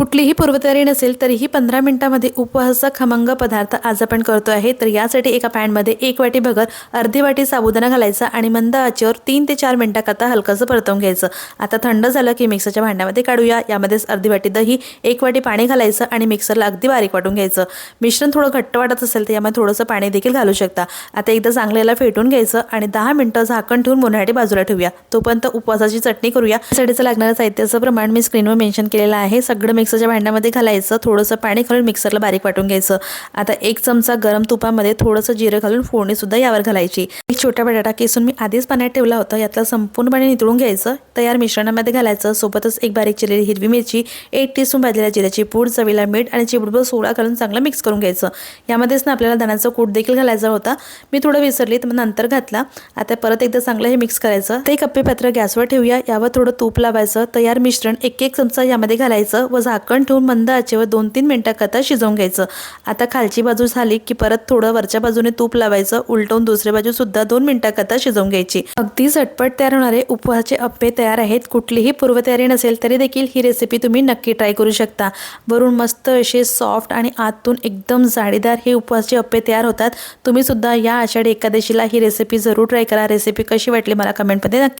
कुठलीही पूर्वतयारी नसेल तरीही 15 मिनिटांमध्ये उपवासाचा खमंग पदार्थ आज आपण करतो आहे। तर यासाठी एका पॅनमध्ये 1 वाटी भगर, अर्धी वाटी साबुदाणा घालायचा आणि मंद आचेवर 3 ते 4 मिनिटांकरता हलकंसं परतवून घ्यायचं। आता थंड झालं की मिक्सरच्या भांड्यामध्ये काढूया। यामध्येच अर्धी वाटी दही, 1 वाटी पाणी घालायचं आणि मिक्सरला अगदी बारीक वाटून घ्यायचं। मिश्रण थोडं घट्ट वाटत असेल तर यामध्ये थोडंसं पाणी देखील घालू शकता। आता एकदा चांगलं याला फेटून घ्यायचं आणि 10 मिनिटं झाकण ठेवून मुरण्यासाठी बाजूला ठेवूया। तोपर्यंत उपवासाची चटणी करूया। त्यासाठीचं लागणारं साहित्याचं प्रमाण मी स्क्रीनवर मेन्शन केलेलं आहे। सगळं मिक्सरच्या भांड्यामध्ये घालायचं, थोडंसं पाणी घालून मिक्सरला बारीक वाटून घ्यायचं। आता 1 चमचा गरम तुपामध्ये थोडंसं जिरं घालून फोडणी सुद्धा यावर घालायची। एक छोटा बटाटा किसून मी आधीच पाण्यात ठेवला होता, यातलं संपूर्ण पाणी निथळून घ्यायचं। तयार मिश्रणामध्ये घालायचं। सोबतच एक बारीक चिरलेली हिरवी मिरची, 1 टीस्पून भाजलेल्या जिऱ्याची पूड, चवीला मीठ आणि चिमूटभर सोडा घालून चांगलं मिक्स करून घ्यायचं। यामध्येच ना आपल्याला दाण्याचा कूट देखील घालायचा होता, मी थोडं विसरली तर नंतर घातला। आता परत एकदा चांगलं हे मिक्स करायचं। ते कप्पे पात्र गॅसवर ठेवूया, यावर थोडं तूप लावायचं। तयार मिश्रण 1-1 चमचा यामध्ये घालायचं व झाकण ठेवून मंद आचेवर 2-3 मिनिटांकरता शिजवून घ्यायचं। आता खालची बाजू झाली की परत थोडं वरच्या बाजूने तूप लावायचं, उलटवून दुसरी बाजू सुद्धा 2 मिनिटांकरता शिजवून घ्यायची। अगदी झटपट तयार होणारे उपवासाचे अप्पे तयार आहेत। कुठलीही पूर्वतयारी नसेल तरी देखील ही रेसिपी तुम्ही नक्की ट्राय करू शकता। वरून मस्त असे सॉफ्ट आणि आतून एकदम जाळीदार हे उपवासाचे अप्पे तयार होतात। तुम्ही सुद्धा या आषाढी एकादशीला ही रेसिपी जरूर ट्राय करा। रेसिपी कशी वाटली मला कमेंटमध्ये नक्की